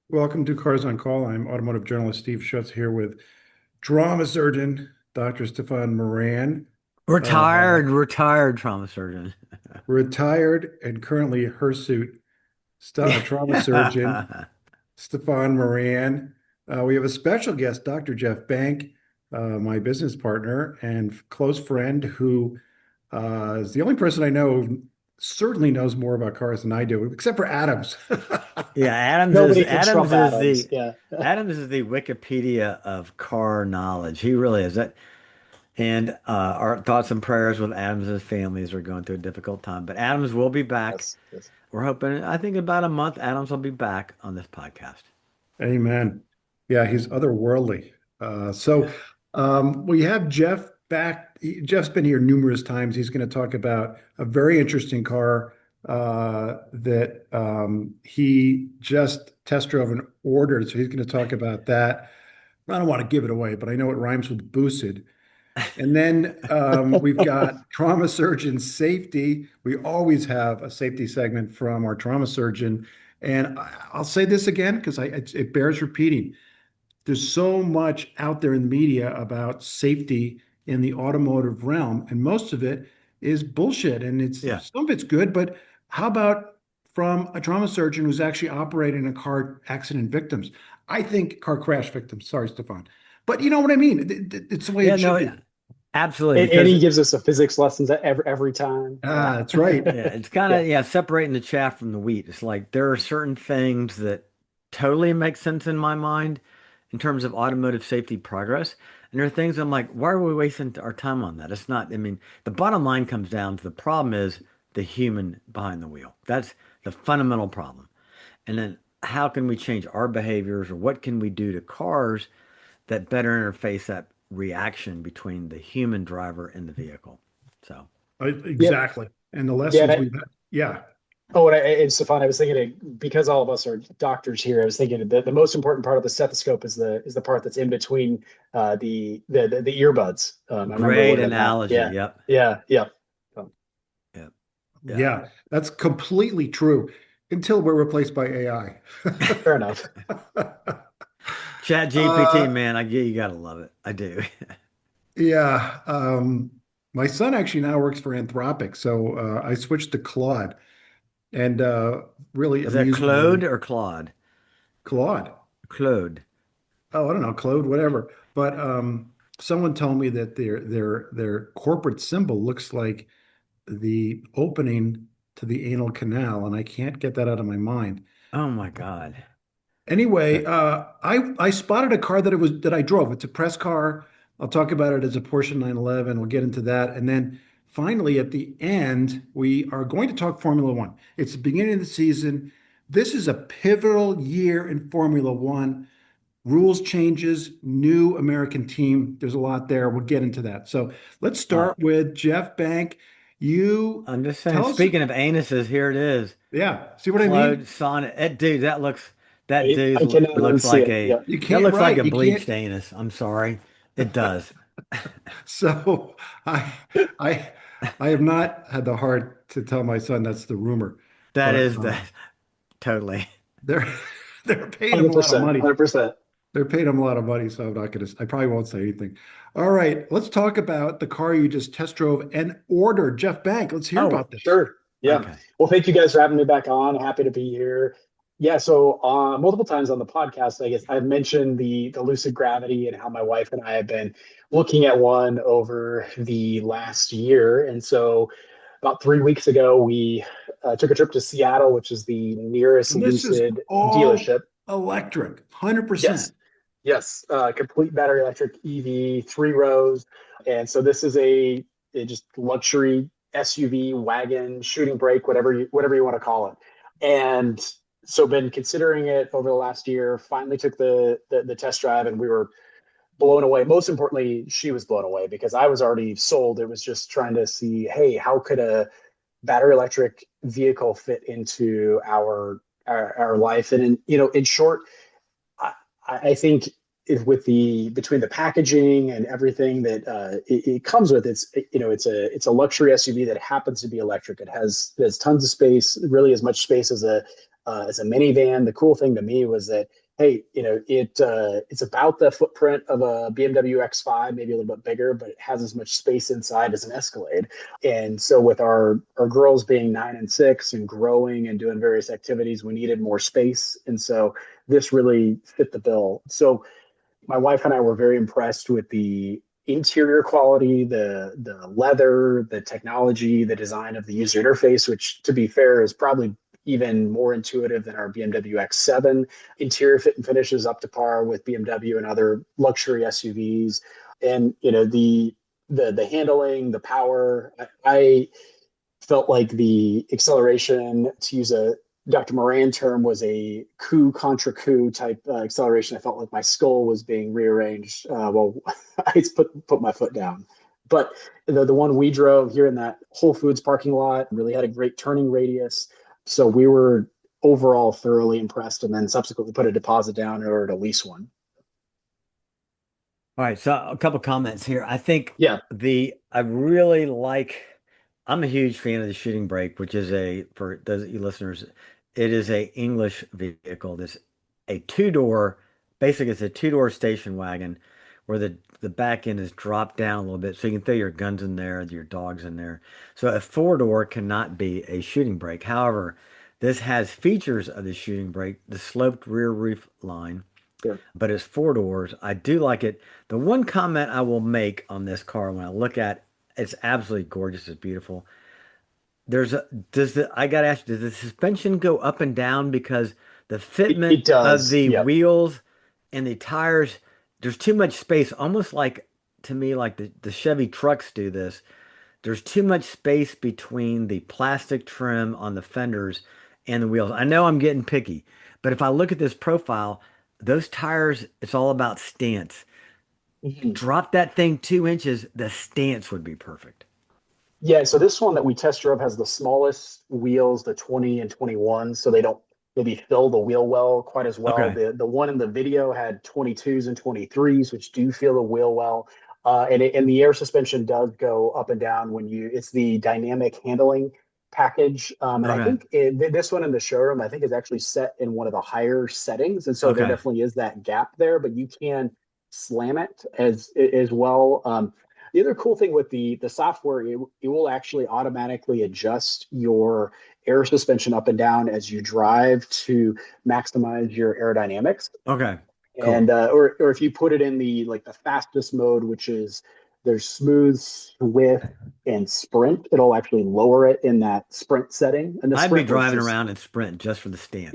Welcome to Cars on Call. I'm automotive journalist Steve Schutz here with drama surgeon Dr. Stephan Moran, uh, Retired trauma surgeon. retired and currently hirsute trauma surgeon Yeah. Stephan Moran. We have a special guest, Dr. Jeff Bank, my business partner and close friend, who is the only person I know who certainly knows more about cars than I do, except for Adams. Yeah, Nobody can trump Adams. Yeah. Adams is the Wikipedia of car knowledge. He really is that. And our thoughts and prayers with Adams's families are going through a difficult time. But Adams will be back. Yes. Yes. We're hoping, I think about a month, Adams will be back on this podcast. Amen. Yeah, he's otherworldly. We have Jeff back. Jeff's been here numerous times. He's going to talk about a very interesting car that he just test drove and ordered. So he's going to talk about that. I don't want to give it away, but I know it rhymes with boosted. And then we've got trauma surgeon safety. We always have a safety segment from our trauma surgeon. And I'll say this again because it bears repeating. There's so much out there in the media about safety in the automotive realm, and most of it is bullshit. And it's Yeah. some of it's good, but how about from a trauma surgeon who's actually operating a car accident victims? I think car crash victims. Sorry, Stefan. But you know what I mean? It's the way Yeah, it should no, be. absolutely. And Because he gives us a physics lessons every time. Yeah. Ah, that's right. yeah, it's kind Yeah. of separating the chaff from the wheat. It's like there are certain things that totally make sense in my mind in terms of automotive safety progress. And there are things I'm like, why are we wasting our time on that? It's not, I mean, the bottom line comes down to the problem is the human behind the wheel. That's the fundamental problem. And then how can we change our behaviors or what can we do to cars that better interface that reaction between the human driver and the vehicle? So. Yeah. Exactly. And the Yeah. lessons we've had. Yeah. And Stefan, I was thinking because all of us are doctors here, I was thinking that the most important part of the stethoscope is the part that's in between the earbuds. I remember Great learning that. analogy. Yeah. Yep. Yeah. Yeah. Um, Yep. Yeah. Yeah. That's completely true until we're replaced by AI. Fair enough. Chat GPT, Uh, man, I get you gotta love it. I do. yeah. My son actually now works for Anthropic, so I switched to Claude and really Is that Claude amusingly, or Claude? Claude. Claude. Oh, I don't know, Claude, whatever. But someone told me that their corporate symbol looks like the opening to the anal canal, and I can't get that out of my mind. Oh my God. Anyway, That, I spotted a car that I drove. It's a press car. I'll talk about it as a Porsche 911. We'll get into that, and then finally at the end we are going to talk Formula One. It's the beginning of the season. This is a pivotal year in Formula One. Rules changes, new American team. There's a lot there. We'll get into that. So let's uh, start with Jeff Bank. You I'm just saying, tell us, speaking of anuses, here it is. yeah, see what I Claude mean? Sonnet. Dude, that dude I cannot looks unsee like it. Yeah. You that can't looks like write. a You can't. bleached anus. I'm sorry. It does. So I I I have not had the heart to tell my son that's the rumor, That but is that totally. they're they're paying him a lot of 100%. money. 100%. They're paying him a lot of money, so I'm not gonna. I probably won't say anything. All right, let's talk about the car you just test drove and ordered. Jeff Bank, let's hear Oh, about this. Sure. Yeah. okay. Well, thank you guys for having me back on. Happy to be here. Yeah. So, multiple times on the podcast, I guess I've mentioned the Lucid Gravity and how my wife and I have been looking at one over the last year. And so, about 3 weeks ago, we took a trip to Seattle, which is the nearest And this is Lucid all dealership. electric, 100%. Yes. Yes. Complete battery electric EV, 3 rows. And so this is a just luxury SUV wagon, shooting brake, whatever you want to call it. And so been considering it over the last year, finally took the test drive and we were blown away. Most importantly, she was blown away because I was already sold. It was just trying to see, hey, how could a battery electric vehicle fit into our life? And in short, I, I think with the between the packaging and everything that it comes with, it's a luxury SUV that happens to be electric. It has tons of space, really as much space as as a minivan. The cool thing to me was that, hey, it's about the footprint of a BMW X5, maybe a little bit bigger, but it has as much space inside as an Escalade. And so with our girls being 9 and 6 and growing and doing various activities, we needed more space. And so this really fit the bill. So my wife and I were very impressed with the interior quality, the leather, the technology, the design of the user interface, which to be fair is probably even more intuitive than our BMW X7. Interior fit and finish is up to par with BMW and other luxury SUVs. And the handling, the power, I felt like the acceleration, to use a Dr. Moran term, was a coup contra coup type acceleration. I felt like my skull was being rearranged. Well, I put my foot down. But the one we drove here in that Whole Foods parking lot really had a great turning radius. So we were overall thoroughly impressed, and then subsequently put a deposit down in order to lease one. All right, so a couple comments here. I think Yeah. I really like, I'm a huge fan of the shooting brake, which is for those of you listeners, it is a English vehicle. This a two-door, basically it's a two-door station wagon where the back end is dropped down a little bit so you can throw your guns in there, your dogs in there. So a four-door cannot be a shooting brake. However, this has features of the shooting brake, the sloped rear roof line, Sure. but it's four doors. I do like it. The one comment I will make on this car when I look at it's absolutely gorgeous. It's beautiful. I gotta ask you, does the suspension go up and down because the fitment It of does. the Yep. wheels and the tires, there's too much space, almost like to me, like the Chevy trucks do this. There's too much space between the plastic trim on the fenders and the wheels. I know I'm getting picky, but if I look at this profile, those tires, it's all about stance. Mhm. Drop that thing 2 inches, the stance would be perfect. Yeah, so this one that we test drove has the smallest wheels, the 20 and 21, so they don't maybe fill the wheel well quite as well. Okay. The one in the video had 22s and 23s, which do fill the wheel well. And the air suspension does go up and down it's the dynamic handling package. And I Okay. think this one in the showroom, I think is actually set in one of the higher settings. And so there Okay. definitely is that gap there, but you can slam it as well. The other cool thing with the software, it will actually automatically adjust your air suspension up and down as you drive to maximize your aerodynamics. Okay. And Cool. or if you put it in the fastest mode, which is there's smooth, swift, and sprint, it'll actually lower it in that sprint setting. And the I'd be sprint was driving just around in Sprint just for the stance.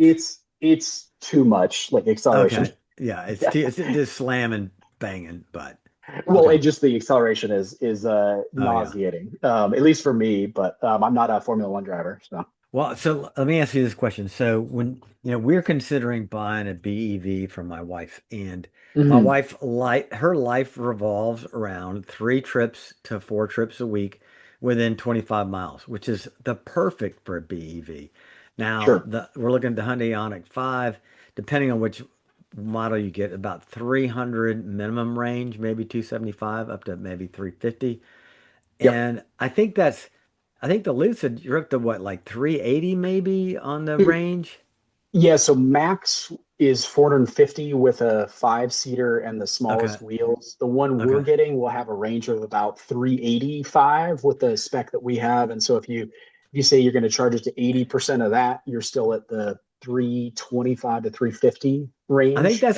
it's too much like acceleration. Okay. Yeah, it's just slamming, banging, but Well, okay. it just the acceleration is Oh yeah. nauseating, at least for me. But I'm not a Formula One driver, so. Well, so let me ask you this question. So when we're considering buying a BEV for my wife, and my Mhm. wife her life revolves around 3 trips to 4 trips a week within 25 miles, which is the perfect for a BEV. Now, Sure. we're looking at the Hyundai Ioniq 5, depending on which model you get, about 300 minimum range, maybe 275 up to maybe 350. Yep. And I think the Lucid, you're up to what, like 380 maybe on the range? Yeah, so max is 450 with a five-seater and the Okay. smallest wheels. The one we're Okay. getting will have a range of about 385 with the spec that we have. And so if you say you're going to charge it to 80% of that, you're still at the 325 to 350 range. I think that's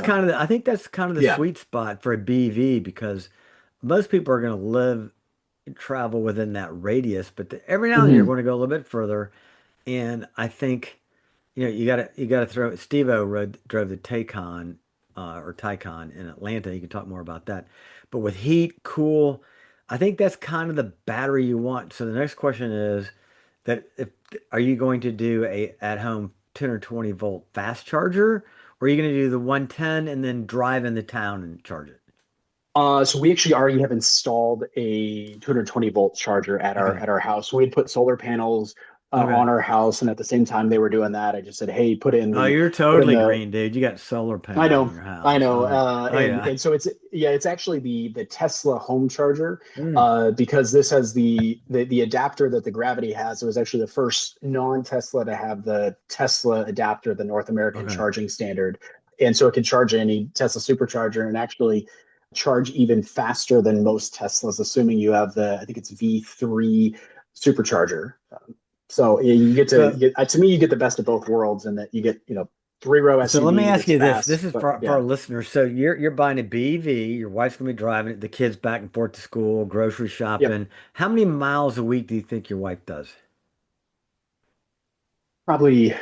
kind of the Yeah. sweet spot for a BV because most people are going to travel within that radius, but every now and then you're Mhm. going to go a little bit further. And I think, you gotta throw drove the Taycan or Taycan in Atlanta. You can talk more about that. But with heat, cool, I think that's kind of the battery you want. So the next question is that if are you going to do a at home 220-volt fast charger, or are you going to do the 110 and then drive into town and charge it? So we actually already have installed a 220 volt charger at our Okay. at our house. We had put solar panels Okay. on our house, and at the same time they were doing that, I just said, "Hey, Oh, you're put in totally the." green, dude. You got solar I panels on know, your I house. know, Oh yeah. and so it's, yeah, it's actually the Tesla home charger, Mm, because this has the adapter that the Gravity has. It was actually the first non-Tesla to have the Tesla adapter, the North American okay. charging standard, and so it can charge any Tesla supercharger and actually charge even faster than most Teslas, assuming you have the, I think it's V3 supercharger. So you get to So get, to me, you get the best of both worlds, in that you get, three-row so let me SUV ask that's you this. This fast, is but for yeah. our listeners. So you're buying a BEV, your wife's gonna be driving it, the kids back and forth to school, grocery Yep. shopping. How many miles a week do you think your wife does? Probably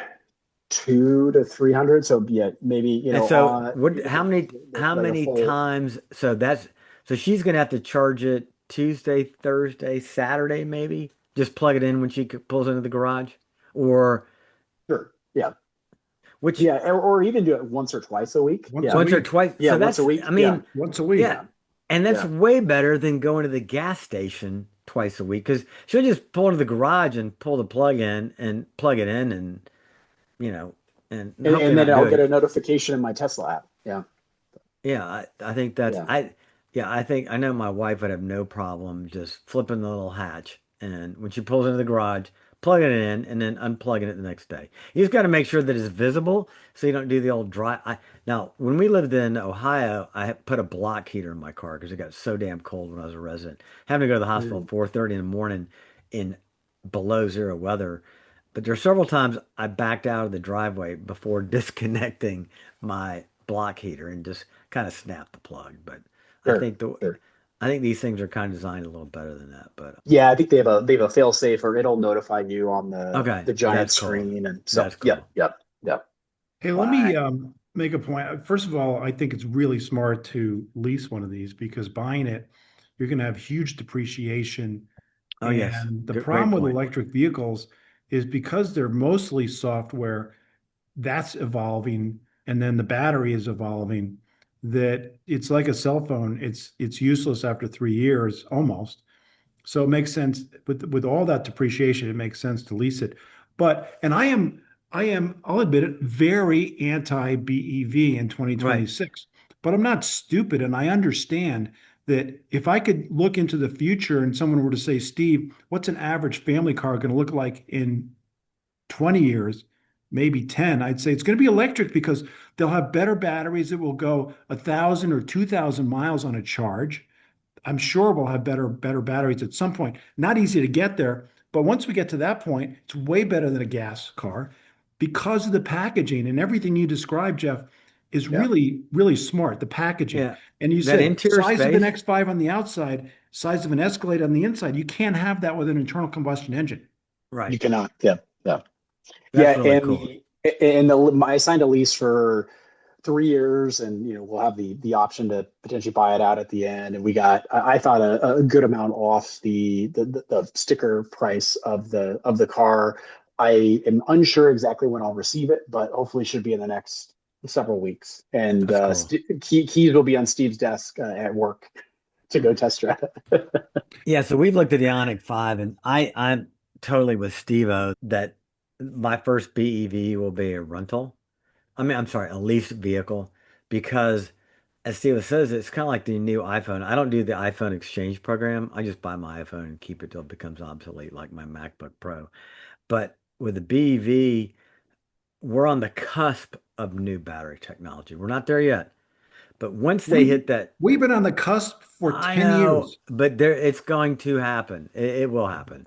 200 to 300. So yeah, maybe, And so maybe how like a many full. times so she's gonna have to charge it Tuesday, Thursday, Saturday maybe? Just plug it in when she pulls into the garage? Or Sure. Yeah. which Yeah. Or even do it once or twice a week. Once a Yeah. once or week. twice. Yeah. So Once a that's week. I Yeah. mean, Once a week. yeah. Yeah. And that's Yeah. way better than going to the gas station twice a week because she'll just pull into the garage and pull the plug in and plug it in and you know and hopefully And then not do I'll get it. a notification in my Tesla app. Yeah. Yeah, I think that's Yeah. I think I know my wife would have no problem just flipping the little hatch and when she pulls into the garage, plugging it in and then unplugging it the next day. You just got to make sure that it's visible so you don't do the old dry. Now, when we lived in Ohio, put a block heater in my car because it got so damn cold when I was a resident. Having to go to the hospital Mm. at 4:30 in the morning in below zero weather. But there are several times I backed out of the driveway before disconnecting my block heater and just kind of snap the plug. But I Sure. think the Sure. I think these things are kind of designed a little better than that. But Yeah. I think they have a fail safe, or it'll notify you on okay, the giant that's cool. screen. And so, That's yep. cool. Yep. Yep. Hey, let me Why? make a point. First of all, I think it's really smart to lease one of these because buying it, you're going to have huge depreciation. Oh yes, And the good, problem great with point. electric vehicles is because they're mostly software, that's evolving, and then the battery is evolving, that it's like a cell phone. It's useless after 3 years almost. So it makes sense with all that depreciation, it makes sense to lease it. But and I'll admit it, very anti BEV in Right. 2026. But I'm not stupid, and I understand that if I could look into the future and someone were to say, Steve, what's an average family car going to look like in 20 years, maybe 10, I'd say it's going to be electric because they'll have better batteries. It will go 1,000 or 2,000 miles on a charge. I'm sure we'll have better batteries at some point. Not easy to get there, but once we get to that point, it's way better than a gas car because of the packaging and everything you described, Jeff, is Yeah. really, really smart. The packaging. Yeah. And you That said interior size of an space. X5 on the outside, size of an Escalade on the inside. You can't have that with an internal combustion engine. Right. You cannot. Yeah. Yeah. Yeah. That's really cool. I signed a lease for 3 years, and we'll have the option to potentially buy it out at the end. And we got, I thought, a good amount off the sticker price of the car. I am unsure exactly when I'll receive it, but hopefully should be in the next several weeks. And That's cool. keys will be on Steve's desk at work to go test drive it. Yeah, so we've looked at the Ionic 5 and I'm totally with Steve-O that my first BEV will be a rental. I mean, I'm sorry, a leased vehicle because as Steve says, it's kind of like the new iPhone. I don't do the iPhone exchange program. I just buy my iPhone and keep it till it becomes obsolete, like my MacBook Pro. But with the BEV, we're on the cusp of new battery technology. We're not there yet. But once they We hit that, we've been on the cusp for I 10 know, years. but it's going to happen. It will happen.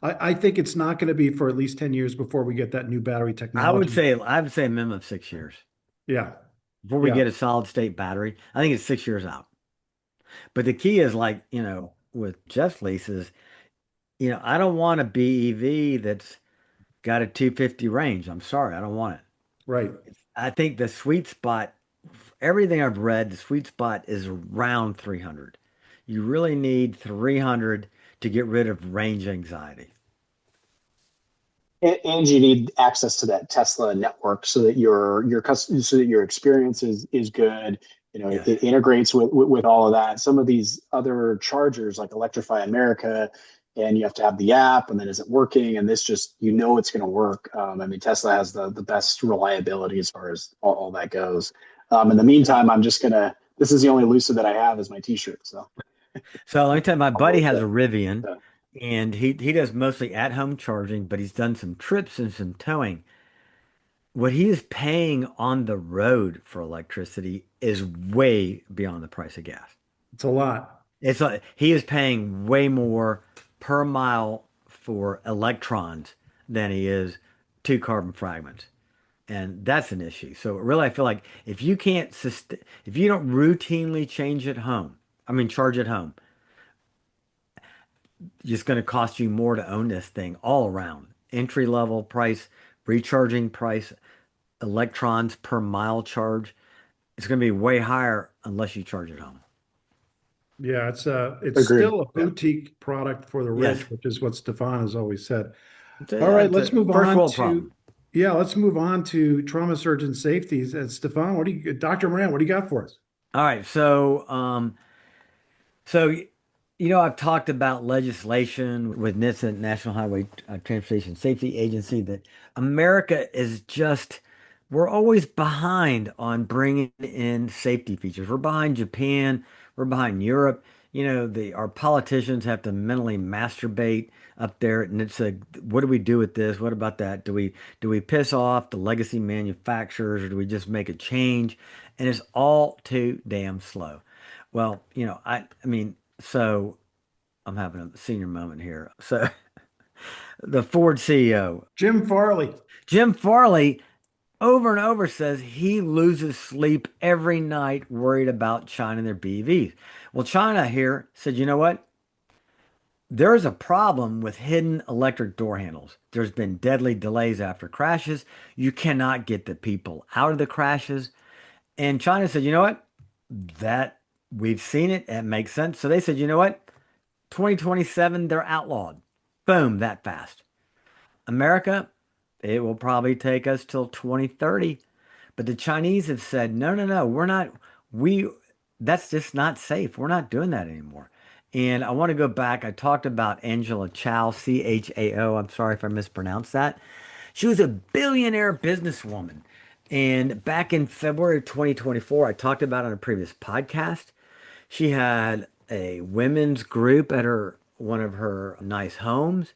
I think it's not going to be for at least 10 years before we get that new battery technology. I would say a minimum of 6 years Yeah. before we Yeah. get a solid state battery. I think it's 6 years out. But the key is like, with Jeff's leases, I don't want a BEV that's got a 250 range. I'm sorry, I don't want it. Right. I think the sweet spot, everything I've read, the sweet spot is around 300. You really need 300 to get rid of range anxiety. And you need access to that Tesla network so that so that your experience is good. Yeah. It integrates with all of that. Some of these other chargers, like Electrify America and you have to have the app, and then is it working? And this just, it's going to work. I mean, Tesla has the best reliability as far as all that goes. In the meantime, this is the only Lucid that I have as my t-shirt. So So let me tell you, my I'll buddy work has a that. Rivian, and he does mostly at-home charging, but he's done some trips and some towing. What he is paying on the road for electricity is way beyond the price of gas. It's a lot. It's like he is paying way more per mile for electrons than he is two carbon fragments. And that's an issue. So really, I feel like if you don't routinely change at home, I mean, charge at home, it's going to cost you more to own this thing all around. Entry level price, recharging price, electrons per mile charge. It's going to be way higher unless you charge at home. Yeah, it's Agreed. still a Yeah. boutique product for the Yes. rich, which is what Stefan has always said. All Yeah, right, it's let's a move first on world to problem. yeah, let's move on to trauma surgeon safeties. And Stefan, Dr. Moran, what do you got for us? All right, so, I've talked about legislation with NHTSA, National Highway Transportation Safety Agency, that America is just, we're always behind on bringing in safety features. We're behind Japan, we're behind Europe. Our politicians have to mentally masturbate up there, and it's what do we do with this? What about that? Do we piss off the legacy manufacturers, or do we just make a change? And it's all too damn slow. Well, I mean, so I'm having a senior moment here. So the Ford CEO, Jim Farley. Jim Farley, over and over says he loses sleep every night worried about China and their BEVs. Well, China here said, you know what? There is a problem with hidden electric door handles. There's been deadly delays after crashes. You cannot get the people out of the crashes. And China said, you know what? That we've seen it. It makes sense. So they said, you know what? 2027, they're outlawed. Boom, that fast. America, it will probably take us till 2030. But the Chinese have said, no, no, no, we're not, we, that's just not safe. We're not doing that anymore. And I want to go back. I talked about Angela Chow, CHAO. I'm sorry if I mispronounced that. She was a billionaire businesswoman. And back in February of 2024, I talked about it on a previous podcast. She had a women's group at one of her nice homes,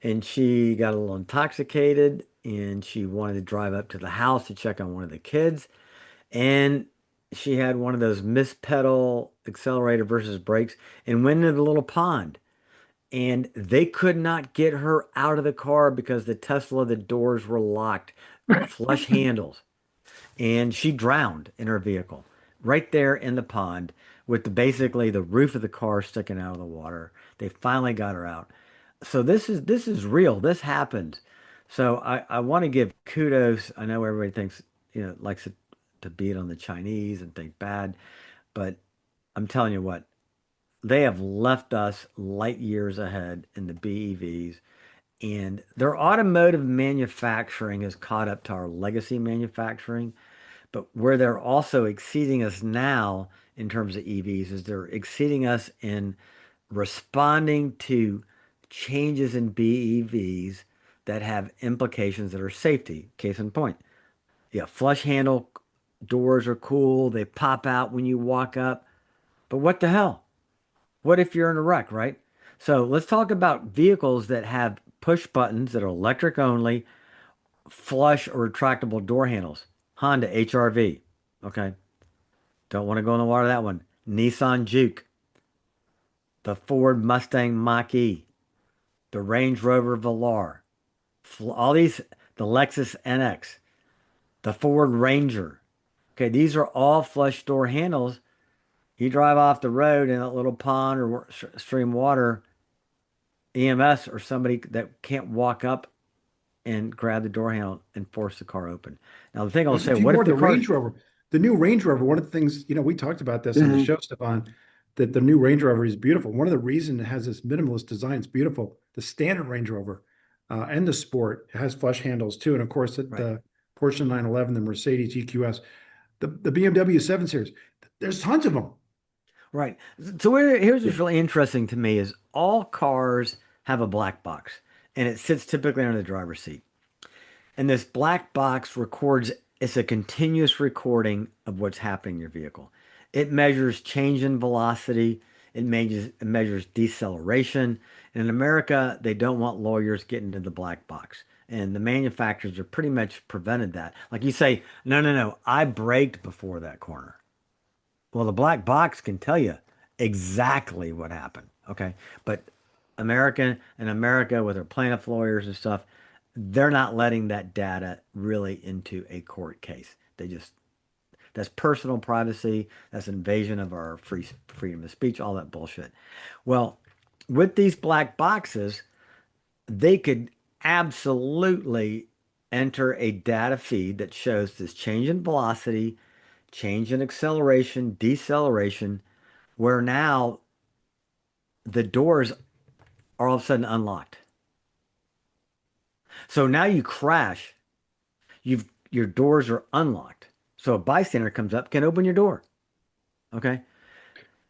and she got a little intoxicated and she wanted to drive up to the house to check on one of the kids. And she had one of those miss pedal accelerator versus brakes and went into the little pond. And they could not get her out of the car because the doors were locked, flush handles, and she drowned in her vehicle right there in the pond with basically the roof of the car sticking out of the water. They finally got her out. So this is real. This happened. So I want to give kudos. I know everybody thinks, likes to beat on the Chinese and think bad, but I'm telling you what, they have left us light years ahead in the BEVs, and their automotive manufacturing has caught up to our legacy manufacturing. But where they're also exceeding us now in terms of EVs is they're exceeding us in responding to changes in BEVs that have implications that are safety. Case in point. Yeah, flush handle doors are cool. They pop out when you walk up. But what the hell? What if you're in a wreck, right? So let's talk about vehicles that have push buttons that are electric only, flush or retractable door handles. Honda HRV. Okay. Don't want to go in the water that one. Nissan Juke. The Ford Mustang Mach-E. The Range Rover Velar. All these, the Lexus NX. The Ford Ranger. Okay, these are all flush door handles. You drive off the road in a little pond or stream water, EMS or somebody that can't walk up and grab the door handle and force the car open. Now, the thing I'll There's a say, few what if more. the The car's Range Rover, the new Range Rover, one of the things, we talked about this on the Mhm. show, Stefan, that the new Range Rover is beautiful. One of the reasons it has this minimalist design, it's beautiful. The standard Range Rover and the Sport has flush handles too. And of course, right? the Porsche 911, the Mercedes EQS, the BMW 7 Series, there's tons of them. Right. So here's what's really interesting to me is all cars have a black box, and it sits typically under the driver's seat. And this black box records, it's a continuous recording of what's happening in your vehicle. It measures change in velocity, it measures deceleration. And in America, they don't want lawyers getting into the black box. And the manufacturers are pretty much prevented that. Like you say, no, no, no, I braked before that corner. Well, the black box can tell you exactly what happened. Okay. But America with their plaintiff lawyers and stuff, they're not letting that data really into a court case. That's personal privacy. That's invasion of our freedom of speech, all that bullshit. Well, with these black boxes, they could absolutely enter a data feed that shows this change in velocity, change in acceleration, deceleration, where now the doors are all of a sudden unlocked. So now you crash, your doors are unlocked. So a bystander comes up, can open your door. Okay.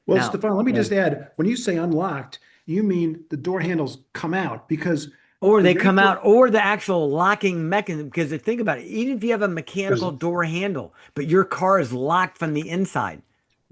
Well, Now, Stefan, let me just add, when you say unlocked, you mean the door handles come out because or the they Range come out, Rover, or the actual locking mechanism. Because think about it, even if you have a mechanical door handle, but your car is locked from the inside,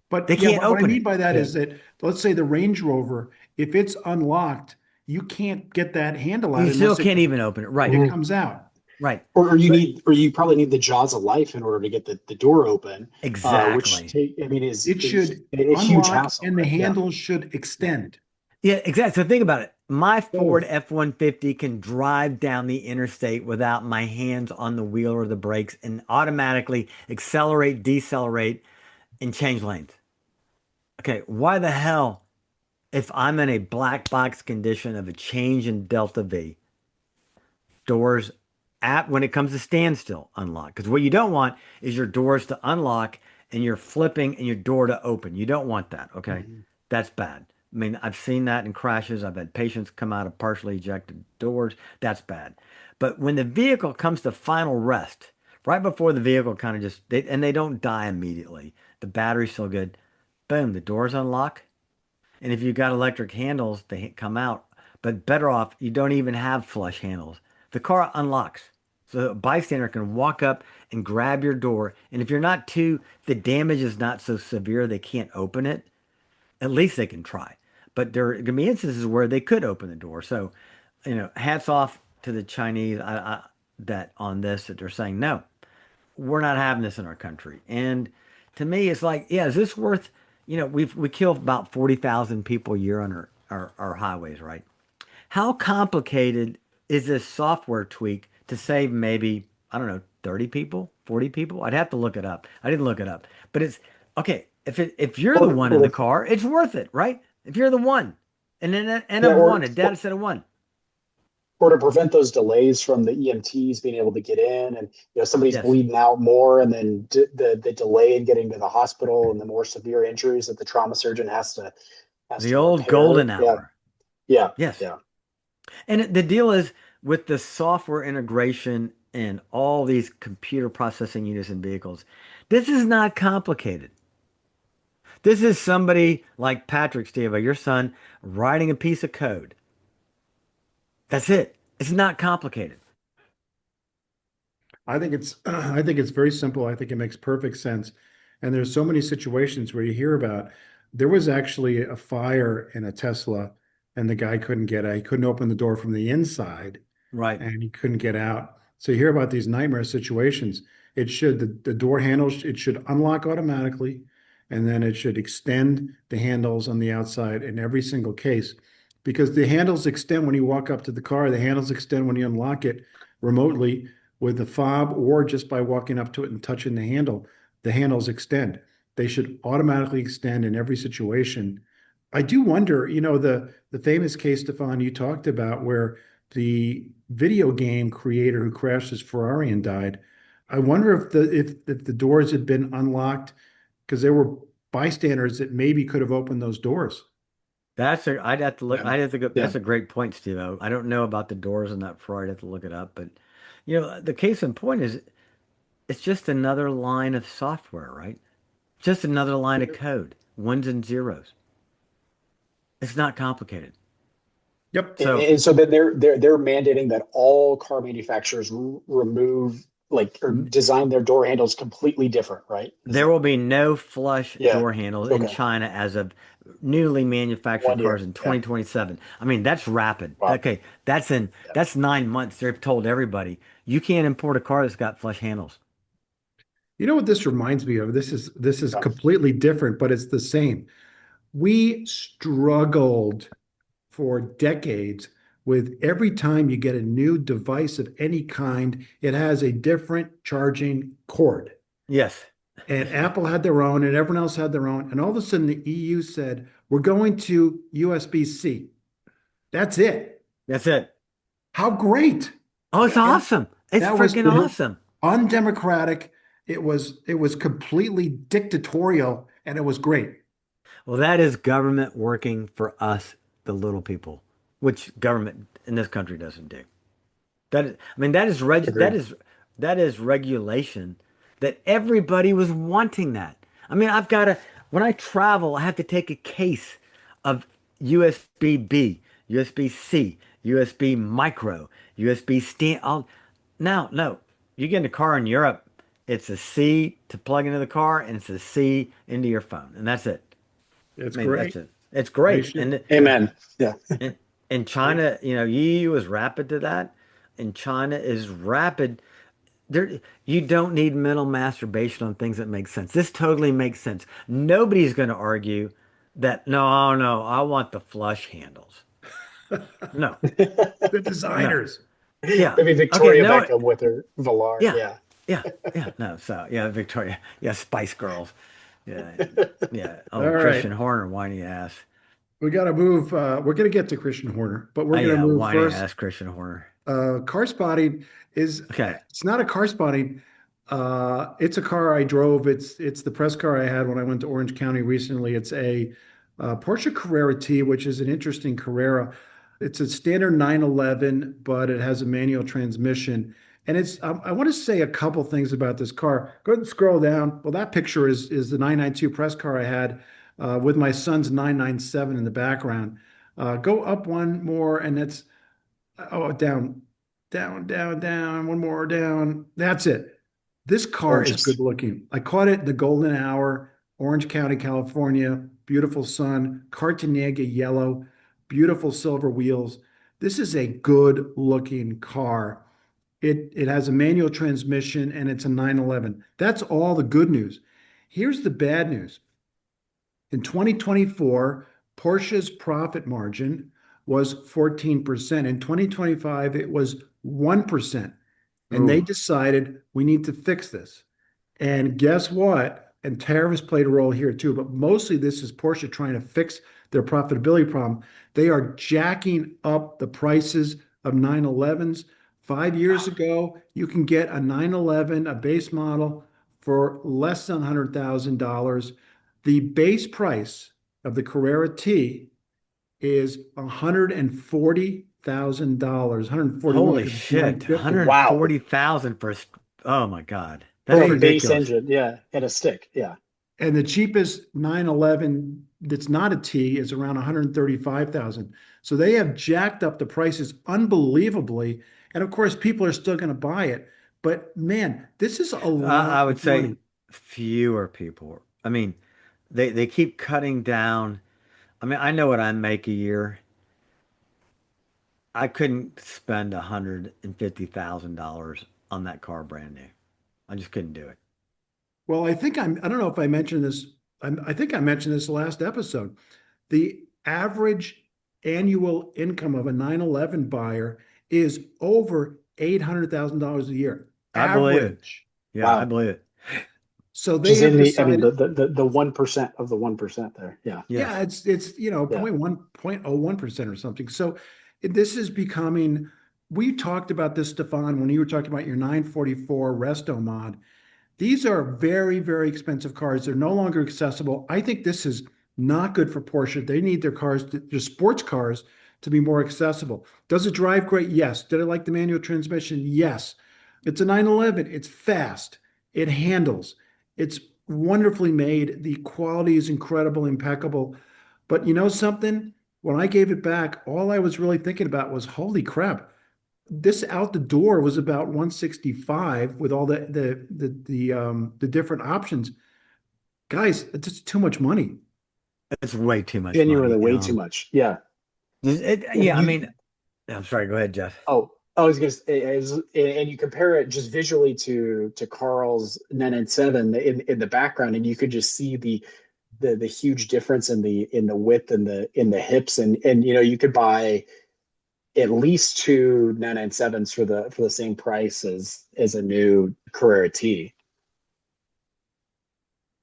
but they yeah, can't what I open mean it. by that Yeah. is that let's say the Range Rover, if it's unlocked, you can't get that handle out You still unless can't even open it. Right. it Mhm. comes out. Right. But Or you probably need the jaws of life in order to get the door open, which exactly. take, I mean, It is should a huge unlock hassle, and the right? Yeah. handle should Yeah. extend. Yeah, exactly. So think about it. My Ford Both. F-150 can drive down the interstate without my hands on the wheel or the brakes and automatically accelerate, decelerate, and change lanes. Okay, why the hell, if I'm in a black box condition of a change in delta V, doors at when it comes to standstill unlock? Because what you don't want is your doors to unlock and you're flipping and your door to open. You don't want that. Okay, Mhm. that's bad. I mean, I've seen that in crashes. I've had patients come out of partially ejected doors. That's bad. But when the vehicle comes to final rest, right before the vehicle kind of and they don't die immediately, the battery's still good. Boom, the doors unlock. And if you've got electric handles, they come out. But better off, you don't even have flush handles. The car unlocks. So a bystander can walk up and grab your door. And if you're not too, the damage is not so severe they can't open it, at least they can try. But there are going to be instances where they could open the door. So, hats off to the Chinese that on this, that they're saying, no, we're not having this in our country. And to me, it's like, yeah, is this worth, we kill about 40,000 people a year on our highways, right? How complicated is this software tweak to save maybe, I don't know, 30 people, 40 people? I'd have to look it up. I didn't look it up. But it's okay, if you're the one in the Or car, it's worth it, right? If you're the one. And then an N yeah, of one, a data set of one. or to prevent those delays from the EMTs being able to get in, and somebody's Yes. bleeding out more, and then the delay in getting to the hospital and the more severe injuries that the trauma surgeon has The to old repair. golden Yeah, hour. yeah, Yes. yeah. And the deal is with the software integration and all these computer processing units in vehicles, this is not complicated. This is somebody like Patrick Steva, your son, writing a piece of code. That's it. It's not complicated. I think it's I think it's very simple. I think it makes perfect sense. And there's so many situations where you hear about there was actually a fire in a Tesla and the guy couldn't get out. He couldn't open the door from the inside Right. and he couldn't get out. So you hear about these nightmare situations. The door handles, it should unlock automatically, and then it should extend the handles on the outside in every single case. Because the handles extend when you walk up to the car, the handles extend when you unlock it remotely with the fob or just by walking up to it and touching the handles extend. They should automatically extend in every situation. I do wonder, the famous case, Stefan, you talked about where the video game creator who crashed his Ferrari and died. I wonder if the doors had been unlocked because there were bystanders that maybe could have opened those doors. I'd have to look. Yeah, I'd have to go. yeah. That's a great point, Steve. I don't know about the doors in that Ferrari. I'd have to look it up. But, the case in point is it's just another line of software, right? Just another line of code, ones and zeros. It's not complicated. Yep. So And so then they're mandating that all car manufacturers remove like or design their door handles completely different, right? Is there that will be no flush yeah. door handles in Okay. China as of newly manufactured One cars year. in Yeah. 2027. I mean, that's rapid. Wow. Okay, Yeah. that's 9 months. They've told everybody you can't import a car that's got flush handles. You know what this reminds me of? This is Yeah. completely different, but it's the same. We struggled for decades with every time you get a new device of any kind, it has a different charging cord. Yes. And Apple had their own, and everyone else had their own. And all of a sudden, the EU said, we're going to USB-C. That's it. That's it. How great. Oh, it's And awesome. It's that was freaking awesome. undemocratic. It was completely dictatorial, and it was great. Well, that is government working for us, the little people, which government in this country doesn't do. I mean, Agreed. that is regulation that everybody was wanting that. I mean, when I travel, I have to take a case of USB B, USB C, USB micro, USB stand. Now, no, you get in a car in Europe, it's a C to plug into the car and it's a C into your phone, and that's it. It's I mean, that's great. it. It's They great. should, yeah. Amen. Yeah. And in China, EU is rapid to that, and China is rapid. There, you don't need mental masturbation on things that make sense. This totally makes sense. Nobody's going to argue that, no, no, I want the flush handles. No, The no. designers. Yeah. Maybe Okay, Victoria no, Beckham with her Velar. yeah, Yeah. yeah, yeah, no. So, yeah, Victoria. Yeah, Spice Girls. Yeah, yeah. All Oh, right. Christian Horner, whiny ass. We got to move. We're going to get to Christian Horner, but we're Oh, going to yeah, move whiny first. ass Christian Horner. Car spotting is Okay. it's not a car spotting. It's a car I drove. It's the press car I had when I went to Orange County recently. It's a Porsche Carrera T, which is an interesting Carrera. It's a standard 911, but it has a manual transmission. And I want to say a couple things about this car. Go ahead and scroll down. Well, that picture is the 992 press car I had with my son's 997 in the background. Go up one more, and it's oh, down, down, down, down, one more down. That's it. This car is Gorgeous. good looking. I caught it in the golden hour, Orange County, California. Beautiful sun, Cartagena yellow, beautiful silver wheels. This is a good looking car. It has a manual transmission and it's a 911. That's all the good news. Here's the bad news. In 2024, Porsche's profit margin was 14%. In 2025, it was 1%. And they Ooh. decided we need to fix this. And guess what? And tariffs played a role here too, but mostly this is Porsche trying to fix their profitability problem. They are jacking up the prices of 911s. 5 years ago, you can get a 911, a base model, for less than $100,000. The base price of the Carrera T is $140,000, 141 Holy because it's shit. 950. Wow. 140,000 for oh my God. For That's a They base ridiculous. engine. Yeah. And a stick. Yeah. And the cheapest 911 that's not a T is around 135,000. So they have jacked up the prices unbelievably. And of course, people are still going to buy it. But man, this is a lot I would of say money. fewer people. I mean, they keep cutting down. I mean, I know what I make a year. I couldn't spend $150,000 on that car brand new. I just couldn't do it. Well, I don't know if I mentioned this. I think I mentioned this last episode. The average annual income of a 911 buyer is over $800,000 a year. I believe it. Average. Yeah, I Wow. believe it. So Which they is have in the, I mean, decided, the 1% of the 1% there. Yeah. yeah, Yes. it's Yeah. 0.1% or something. So this is becoming, we talked about this, Stefan, when you were talking about your 944 Resto mod. These are very, very expensive cars. They're no longer accessible. I think this is not good for Porsche. They need their sports cars to be more accessible. Does it drive great? Yes. Did I like the manual transmission? Yes. It's a 911. It's fast. It handles. It's wonderfully made. The quality is incredible, impeccable. But you know something? when I gave it back, all I was really thinking about was, holy crap, this out the door was about 165 with all the different options. Guys, it's just too much money. It's way too much Genuinely money. way too much. Yeah. And Yeah, I you mean, I'm sorry. Go ahead, Jeff. Oh, I was gonna say, and you compare it just visually to Carl's 997 in the background, and you could just see the huge difference in the width and the hips, and you could buy at least two 997s for the same price as a new Carrera T.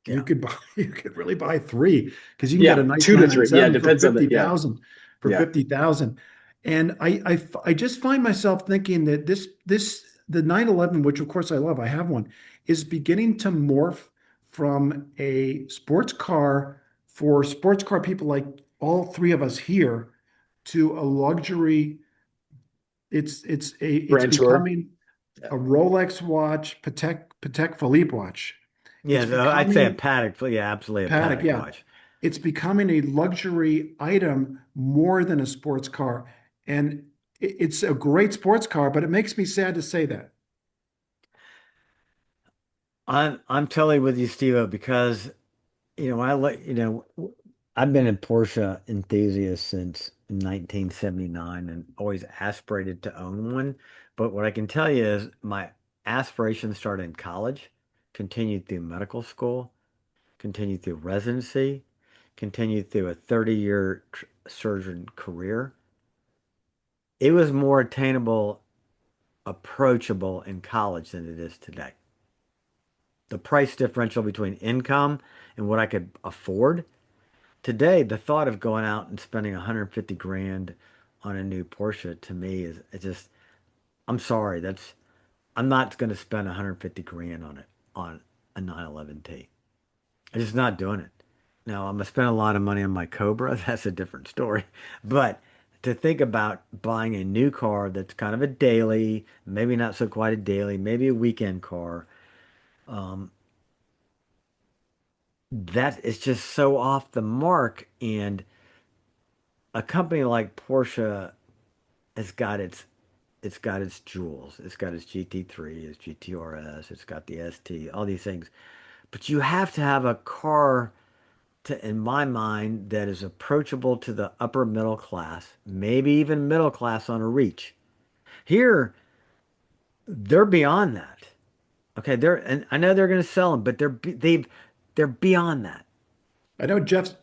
You Yeah. could buy, you could really buy three because you can get a Yeah, nice two to three. Yeah, 997 for depends on the yeah 50,000 for yeah 50,000. And I just find myself thinking that the 911, which of course I love, I have one, is beginning to morph from a sports car for sports car people like all three of us here to a luxury. It's Grand Tour. becoming Yeah. a Rolex watch, Patek Philippe watch. It's Yeah, so I'd say a becoming Patek. Yeah, absolutely a Paddock, Patek yeah. watch. It's becoming a luxury item more than a sports car. And it's a great sports car, but it makes me sad to say that. I'm totally with you, Steve, because I've been a Porsche enthusiast since 1979 and always aspirated to own one. But what I can tell you is my aspirations started in college, continued through medical school, continued through residency, continued through a 30-year surgeon career. It was more attainable, approachable in college than it is today. The price differential between income and what I could afford. Today, the thought of going out and spending 150 grand on a new Porsche to me is it just, I'm sorry, I'm not going to spend 150 grand on it on a 911T. I'm just not doing it. Now, I'm going to spend a lot of money on my Cobra. That's a different story. But to think about buying a new car that's kind of a daily, maybe not so quite a daily, maybe a weekend car, um, that is just so off the mark. And a company like Porsche has got its jewels. It's got its GT3, its GTRS, it's got the ST, all these things. But you have to have a car in my mind, that is approachable to the upper middle class, maybe even middle class on a reach. Here, they're beyond that. Okay, and I know they're going to sell them, but they're beyond that. I know Jeff's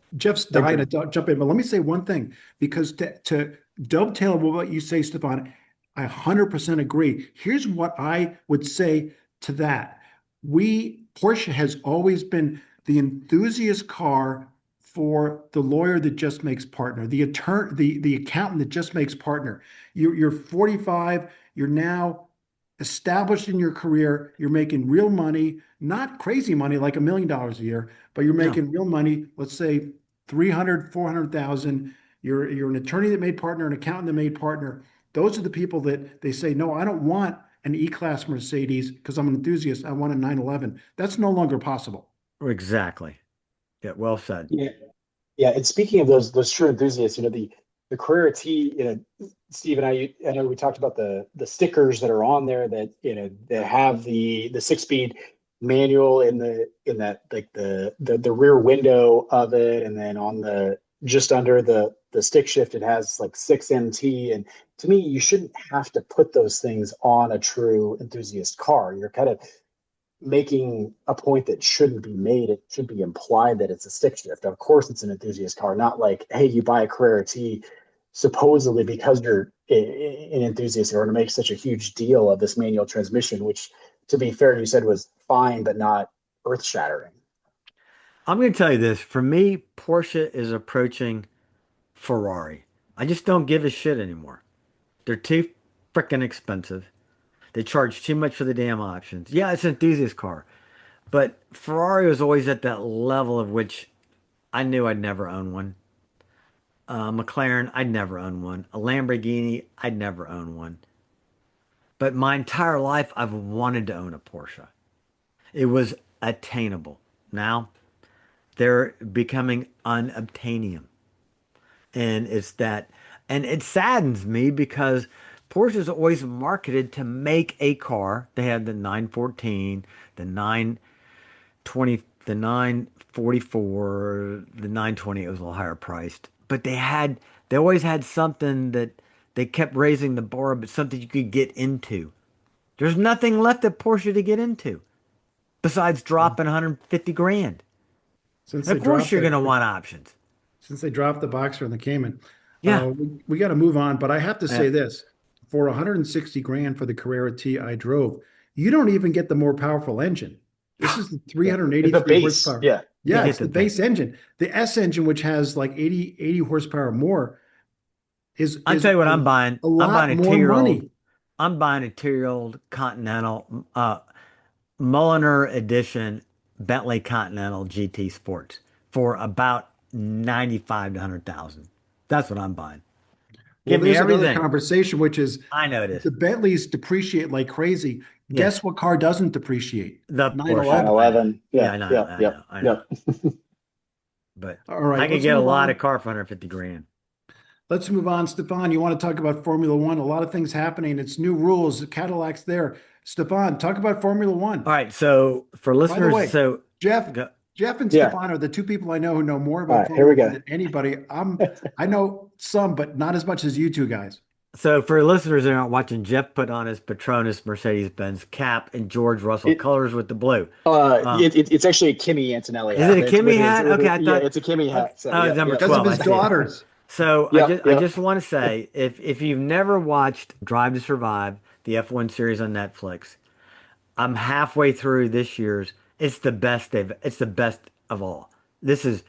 dying Agree. to jump in, but let me say one thing because to dovetail with what you say, Stefan, I 100% agree. Here's what I would say to that. Porsche has always been the enthusiast car for the lawyer that just makes partner, the accountant that just makes partner. You're 45, you're now established in your career, you're making real money, not crazy money like $1 million a year, but you're No, making real money, let's say 300, 400,000. You're an attorney that made partner, an accountant that made partner. Those are the people that they say, no, I don't want an E-Class Mercedes because I'm an enthusiast. I want a 911. That's no longer possible. exactly. Yeah, well said. Yeah. Yeah, and speaking of those true enthusiasts, the Carrera T, Steve and I know we talked about the stickers that are on there that that have the 6 speed manual in that like the rear window of it, and then on the just under the stick shift it has like 6MT. And to me, you shouldn't have to put those things on a true enthusiast car. You're kind of making a point that shouldn't be made. It should be implied that it's a stick shift. Of course, it's an enthusiast car, not like, hey, you buy a Carrera T supposedly because you're an enthusiast or to make such a huge deal of this manual transmission, which, to be fair, you said was fine, but not earth shattering. I'm going to tell you this. For me, Porsche is approaching Ferrari. I just don't give a shit anymore. They're too freaking expensive. They charge too much for the damn options. Yeah, it's an enthusiast car, but Ferrari was always at that level of which I knew I'd never own one. McLaren, I'd never own one. A Lamborghini, I'd never own one. But my entire life, I've wanted to own a Porsche. It was attainable. Now they're becoming unobtainium. And it's that, and it saddens me because Porsche's always marketed to make a car. They had the 914, the 920, the 944, the 920. It was a little higher priced, but they always had something that they kept raising the bar, but something you could get into. There's nothing left at Porsche to get into besides dropping 150 grand. Since And they of course, dropped you're going to the want options. since they dropped the Boxer and the Cayman, Yeah. we got to move on. But I have to Yeah. say this: for 160 grand for the Carrera T I drove, you don't even get the more powerful engine. This is the Yeah. The 383 base. horsepower. Yeah. You Yeah, get it's the the thing. base engine. The S engine, which has like 80 horsepower more, is I tell you what I'm buying. a I'm buying lot a more 2-year-old. money. I'm buying a 2-year-old Continental, Mulliner edition Bentley Continental GT Sports for about 95 to 100,000. That's what I'm buying. Well, Give me there's another everything. conversation, which is I know it is. the Bentleys depreciate like crazy. Yeah, Guess what car doesn't depreciate? the Porsche. I 911. know. 911. Yeah, Yeah. I know. Yeah. I Yeah. know. I Yeah. know. But All I right, could let's get a move lot on. of car for 150 grand. Let's move on. Stefan, you want to talk about Formula One? A lot of things happening. It's new rules. Cadillac's there. Stefan, talk about Formula One. All right. So for By the listeners, way, so Jeff, go, Jeff and Yeah. Stefan are the two people I know who know more All about right. Here Formula we One go. than anybody. I know some, but not as much as you two guys. So for listeners that aren't watching, Jeff put on his Patronus Mercedes-Benz cap and George Russell It, colors with the blue. Um, it's actually a Kimmy Antonelli is it hat. a It's Kimmy hat? Okay, I yeah, thought. it's a Kimmy Okay, hat. So oh, it's yep, number yep, Because of 12. yep, I his see it. daughters. So yep, I yep. just want to say if you've never watched Drive to Survive, the F1 series on Netflix, I'm halfway through this year's. It's the best of all. This is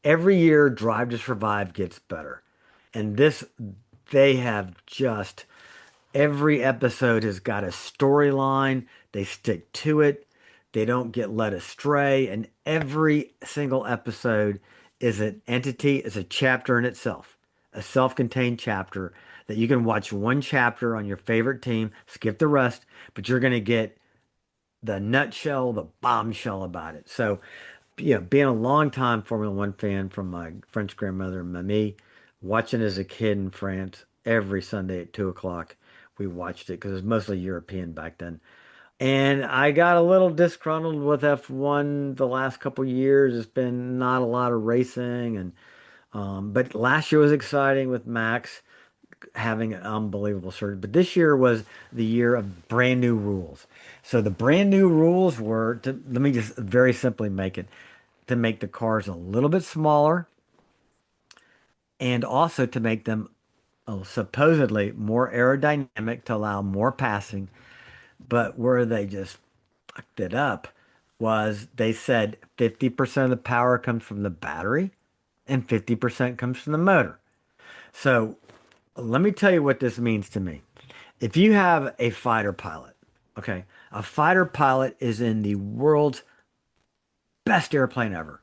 every year Drive to Survive gets better. And this they have just every episode has got a storyline. They stick to it. They don't get led astray. And every single episode is an entity, is a chapter in itself, a self-contained chapter that you can watch one chapter on your favorite team, skip the rest, but you're going to get the nutshell, the bombshell about it. So, yeah, being a longtime Formula One fan from my French grandmother and me, watching as a kid in France every Sunday at 2 o'clock, we watched it because it was mostly European back then. And I got a little disgruntled with F1 the last couple years. It's been not a lot of racing, and but last year was exciting with Max having an unbelievable surge. But this year was the year of brand new rules. So the brand new rules were to let me just very simply make it to make the cars a little bit smaller and also to make them supposedly more aerodynamic to allow more passing. But where they just fucked it up was they said 50% of the power comes from the battery and 50% comes from the motor. So let me tell you what this means to me. If you have a fighter pilot, okay, a fighter pilot is in the world's best airplane ever.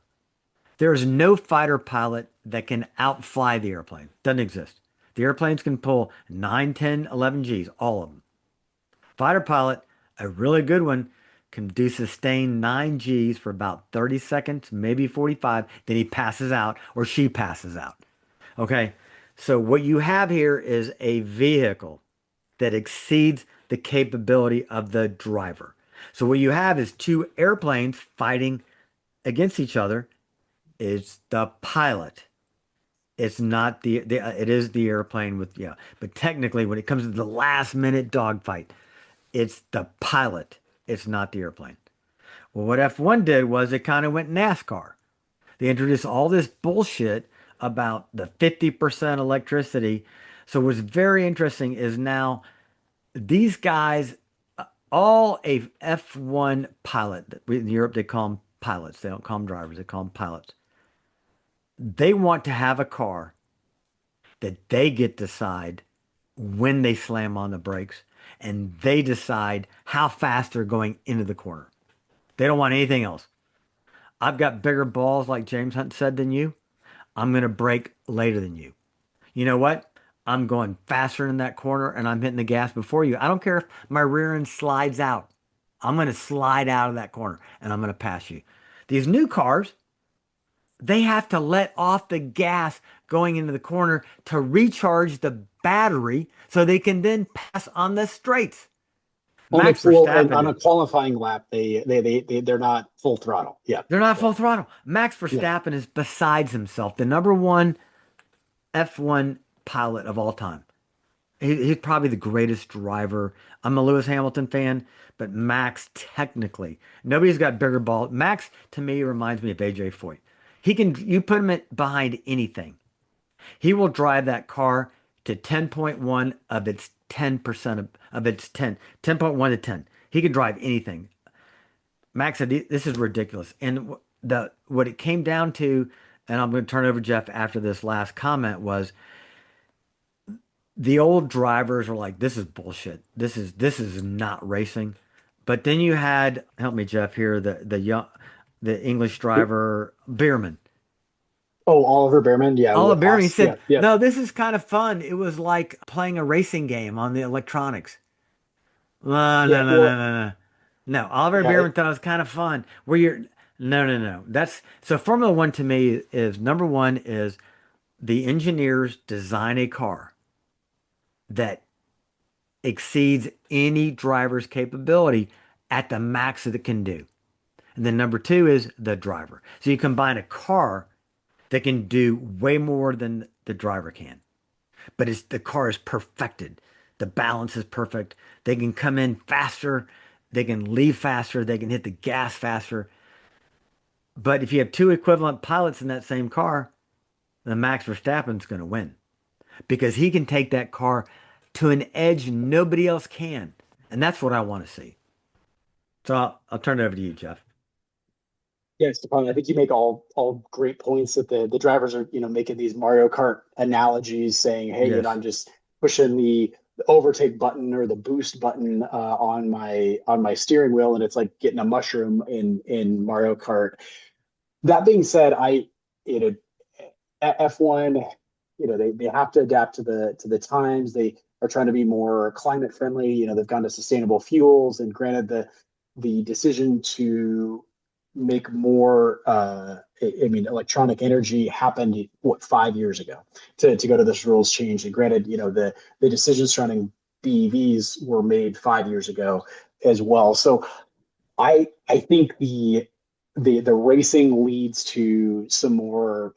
There is no fighter pilot that can outfly the airplane. Doesn't exist. The airplanes can pull 9, 10, 11 Gs, all of them. Fighter pilot, a really good one, can do sustained 9 Gs for about 30 seconds, maybe 45. Then he passes out or she passes out. Okay. So what you have here is a vehicle that exceeds the capability of the driver. So what you have is two airplanes fighting against each other. It's the pilot. It's not it is the airplane with, yeah. But technically, when it comes to the last minute dogfight, it's the pilot. It's not the airplane. Well, what F1 did was it kind of went NASCAR. They introduced all this bullshit about the 50% electricity. So what's very interesting is now these guys, all a F1 pilot, in Europe they call them pilots. They don't call them drivers. They call them pilots. They want to have a car that they get to decide when they slam on the brakes and they decide how fast they're going into the corner. They don't want anything else. I've got bigger balls, like James Hunt said, than you. I'm going to brake later than you. You know what? I'm going faster in that corner and I'm hitting the gas before you. I don't care if my rear end slides out. I'm going to slide out of that corner and I'm going to pass you. These new cars, they have to let off the gas going into the corner to recharge the battery so they can then pass on the straights. On a Max full and on Verstappen, a qualifying lap, they're not full throttle. Yeah, they're not yeah, full throttle. Max yeah. Verstappen is besides himself, the number one F1 pilot of all time. He's probably the greatest driver. I'm a Lewis Hamilton fan, but Max technically, nobody's got bigger ball. Max to me reminds me of AJ Foyt. He can, you put him behind anything. He will drive that car to 10.1 of its 10% of its 10.1 to 10. He can drive anything. Max said, this is ridiculous. And the what it came down to, and I'm going to turn it over to Jeff after this last comment, was the old drivers were like, this is bullshit. This is not racing. But then you had, help me, Jeff, here, the English driver, Bierman. Oh, Oliver Behrman. Yeah, Oliver with Bierman, he Haas. Yeah, said, yeah, no, this is kind of fun. It was like playing a racing game on the electronics. No, yeah. no, no, no, Well, no, no. No, Oliver yeah. Bierman thought it was kind of fun. Where you're, no, no, no. That's so Formula One to me is number one is the engineers design a car that exceeds any driver's capability at the max that it can do. And then number two is the driver. So you combine a car that can do way more than the driver can, but the car is perfected. The balance is perfect. They can come in faster. They can leave faster. They can hit the gas faster. But if you have two equivalent pilots in that same car, then Max Verstappen's going to win because he can take that car to an edge nobody else can. And that's what I want to see. So I'll turn it over to you, Jeff. Yeah, Stefan, I think you make all great points that the drivers are, making these Mario Kart analogies saying, hey, Yes. I'm just pushing the overtake button or the boost button on my steering wheel, and it's like getting a mushroom in Mario Kart. That being said, you know F1, they have to adapt to the times. They are trying to be more climate friendly. They've gone to sustainable fuels, and granted, the decision to make more, I mean, electronic energy happened what 5 years ago to go to this rules change. And granted, the decisions surrounding BEVs were made 5 years ago as well. So I think the racing leads to some more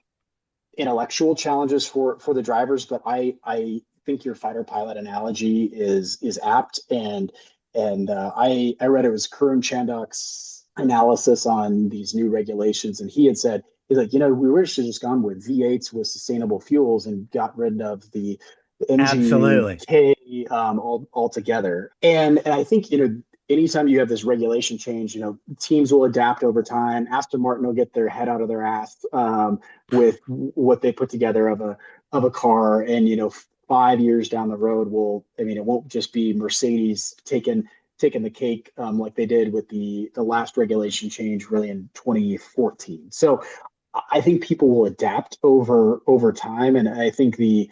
intellectual challenges for the drivers, but I think your fighter pilot analogy is apt, and I read it was Karun Chandok's analysis on these new regulations, and he had said he's like, we wish to just gone with V8s with sustainable fuels and got rid of the Absolutely. MGUK altogether. And I think anytime you have this regulation change, teams will adapt over time. Aston Martin will get their head out of their ass with what they put together of a car, and 5 years down the road will, I mean, it won't just be Mercedes taking the cake, like they did with the last regulation change really in 2014. So I think people will adapt over time, and I think the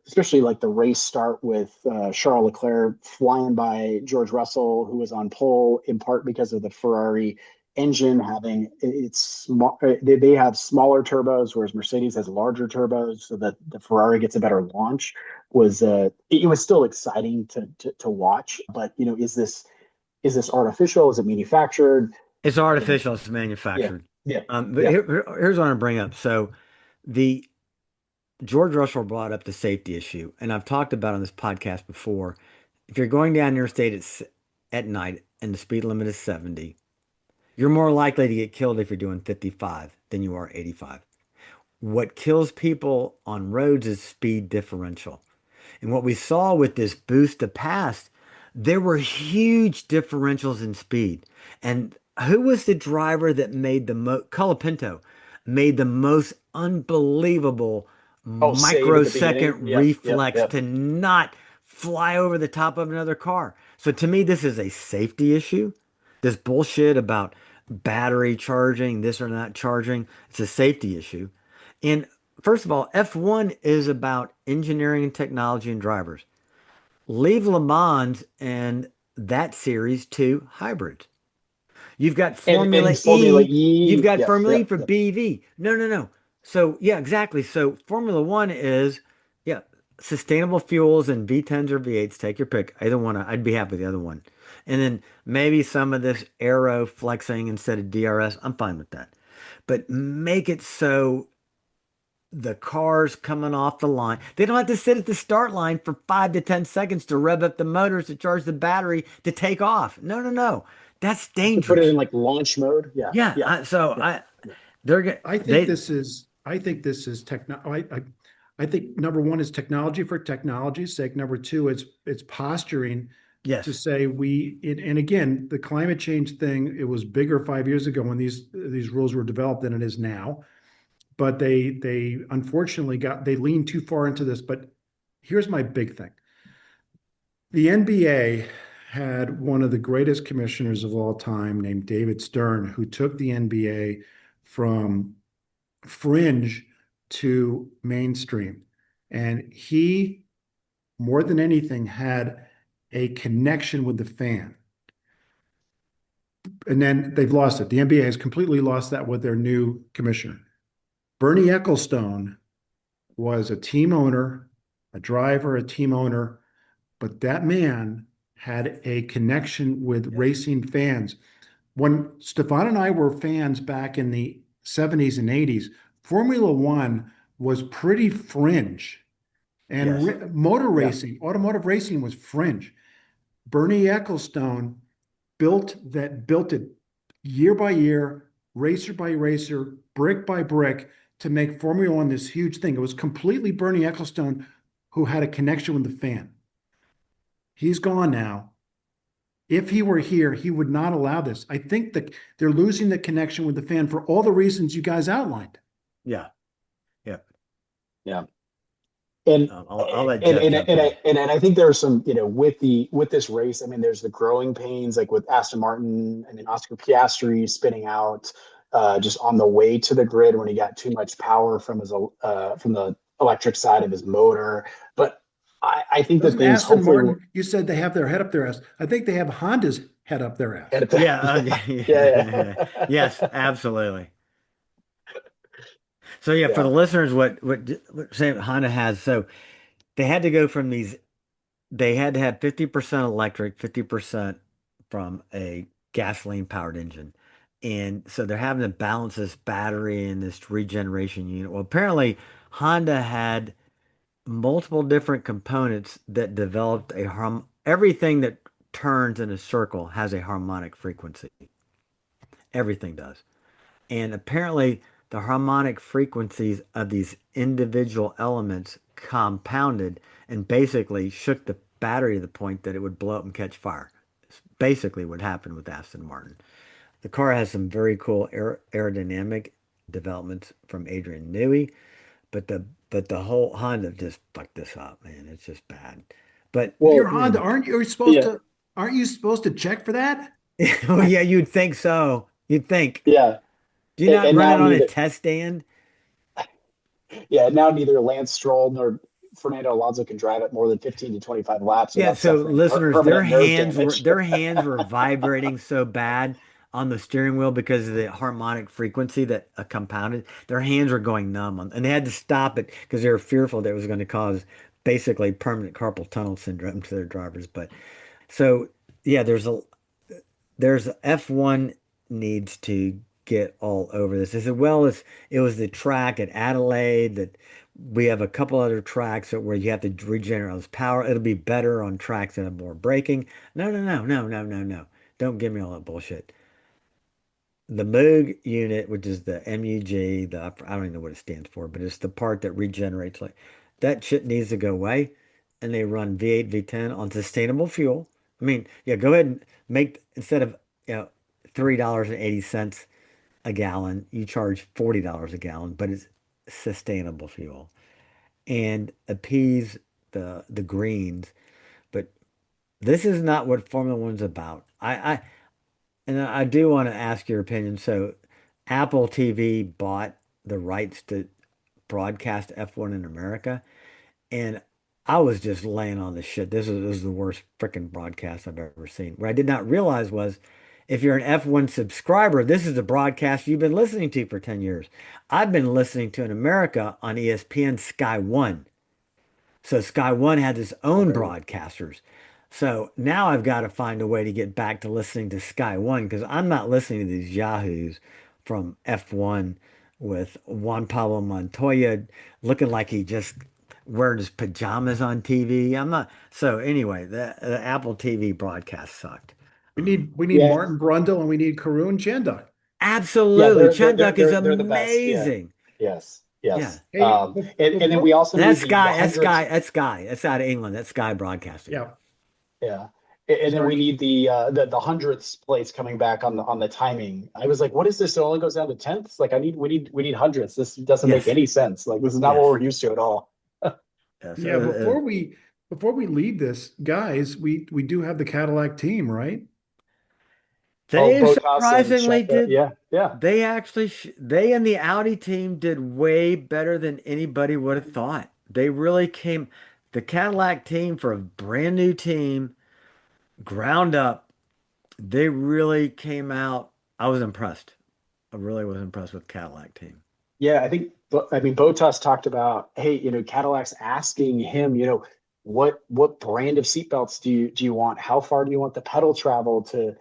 especially like the race start with Charles Leclerc flying by George Russell, who was on pole in part because of the Ferrari engine having it's small. They have smaller turbos, whereas Mercedes has larger turbos, so that the Ferrari gets a better launch. It was still exciting to watch, but is this artificial? Is it manufactured? It's You know, artificial, it's yeah, manufactured. yeah, But yeah. here's what I'm bring up. So the George Russell brought up the safety issue, and I've talked about on this podcast before. If you're going down interstate at night and the speed limit is 70, you're more likely to get killed if you're doing 55 than you are 85. What kills people on roads is speed differential. And what we saw with this boost to pass, there were huge differentials in speed. And who was the driver that made the most? Colapinto made the most unbelievable Oh, save at the beginning. microsecond Yep, yep, reflex yep. to not fly over the top of another car. So to me, this is a safety issue. This bullshit about battery charging, this or not charging, it's a safety issue. And first of all, F1 is about engineering and technology and drivers. Leave Le Mans and that series to hybrids. You've got And Formula Formula E. You've E. got Yep, Formula E yep, for yep. BEV. No, no, no. So yeah, exactly. So Formula One is yeah, sustainable fuels and V10s or V8s. Take your pick. Either one. I'd be happy with the other one. And then maybe some of this aero flexing instead of DRS. I'm fine with that. But make it so the cars coming off the line, they don't have to sit at the start line for 5 to 10 seconds to rev up the motors to charge the battery to take off. No, no, no. That's To put it in dangerous. like launch mode. Yeah, Yeah. yeah, So yeah, yeah. they're going they, I think this is I think number one is technology for technology's sake. Number two, it's posturing to yes, say and again, the climate change thing, it was bigger 5 years ago when these rules were developed than it is now. But they unfortunately they leaned too far into this. But here's my big thing. The NBA had one of the greatest commissioners of all time named David Stern, who took the NBA from fringe to mainstream. And he, more than anything, had a connection with the fan. And then they've lost it. The NBA has completely lost that with their new commissioner. Bernie Ecclestone was a team owner, a driver, a team owner, but that man had a connection with yes, racing fans. When Stefan and I were fans back in the 70s and 80s, Formula One was pretty fringe. And yes, motor Yeah. racing, automotive racing was fringe. Bernie Ecclestone built it year by year, racer by racer, brick by brick to make Formula One this huge thing. It was completely Bernie Ecclestone who had a connection with the fan. He's gone now. If he were here, he would not allow this. I think that they're losing the connection with the fan for all the reasons you guys outlined. yeah, yeah. Yeah. And I'll let Jeff jump in. and I think there are some, with this race. I mean, there's the growing pains, like with Aston Martin and then Oscar Piastri spinning out just on the way to the grid when he got too much power from the electric side of his motor. But I think that Doesn't things Aston hopefully Martin, you said they have their head up their ass. I think they have Honda's head up their ass. Yeah, yeah, yeah. yeah, Yes, absolutely. So yeah, for yeah, the listeners, what say Honda has, so they had to go from these, they had to have 50% electric, 50% from a gasoline powered engine. And so they're having to balance this battery and this regeneration unit. Well, apparently Honda had multiple different components that developed everything that turns in a circle has a harmonic frequency. Everything does. And apparently, the harmonic frequencies of these individual elements compounded and basically shook the battery to the point that it would blow up and catch fire. It's basically what happened with Aston Martin. The car has some very cool aerodynamic developments from Adrian Newey, but the whole Honda just fucked this up, man. It's just bad. But If you're well, Honda, yeah, aren't you supposed to check for that? well, yeah, you'd think so. You'd think. yeah. Do you not And run now it on a neither, test stand? yeah, now neither Lance Stroll nor Fernando Alonso can drive it more than 15 to 25 laps Yeah, without so suffering listeners, permanent nerve damage. their hands were vibrating so bad on the steering wheel because of the harmonic frequency that compounded. Their hands were going numb, and they had to stop it because they were fearful that it was going to cause basically permanent carpal tunnel syndrome to their drivers. But so yeah, there's F1 needs to get all over this as well as it was the track at Adelaide that we have a couple other tracks where you have to regenerate all this power. It'll be better on tracks that have more braking. No, no, no, no, no, no, no. Don't give me all that bullshit. The Moog unit, which is the MUG, I don't even know what it stands for, but it's the part that regenerates. Like that shit needs to go away, and they run V8, V10 on sustainable fuel. I mean, yeah, go ahead and make instead of $3.80 a gallon, you charge $40 a gallon, but it's sustainable fuel and appease the greens. But this is not what Formula One's about. I do want to ask your opinion. So Apple TV bought the rights to broadcast F1 in America, and I was just laying on the shit. This is the worst freaking broadcast I've ever seen. What I did not realize was if you're an F1 subscriber, this is the broadcast you've been listening to for 10 years. I've been listening to in America on ESPN Sky One. So Sky One had its own Okay. broadcasters. So now I've got to find a way to get back to listening to Sky One because I'm not listening to these yahoos from F1 with Juan Pablo Montoya looking like he just wearing his pajamas on TV. I'm not. So anyway, the Apple TV broadcast sucked. We need Yeah, Martin Brundle and we need Karun Chandok. yeah, Absolutely. Chanduk is they're the best. Yeah. amazing. Yes. Yeah. Yes. Hey, And then before, we also need That's the Sky. That's hundredth. Sky. That's Sky. That's out of England. That's Sky Broadcasting. yeah, Yeah. And then we sorry. need the hundredths place coming back on the timing. I was like, what is this? It only goes down to tenths. Like we need hundredths. This doesn't make Yes. any sense. Like this is not what Yes. we're used to at all. Yes. Yeah, before we leave this, guys, we do have the Cadillac team, right? Oh, They Botas and surprisingly check. did. Yeah, yeah. They actually, they and the Audi team did way better than anybody would have thought. They really came, the Cadillac team for a brand new team, ground up, they really came out. I was impressed. I really was impressed with Cadillac team. Yeah, I think, but I mean, Botas talked about, hey, Cadillac's asking him, what brand of seatbelts do you want? How far do you want the pedal travel to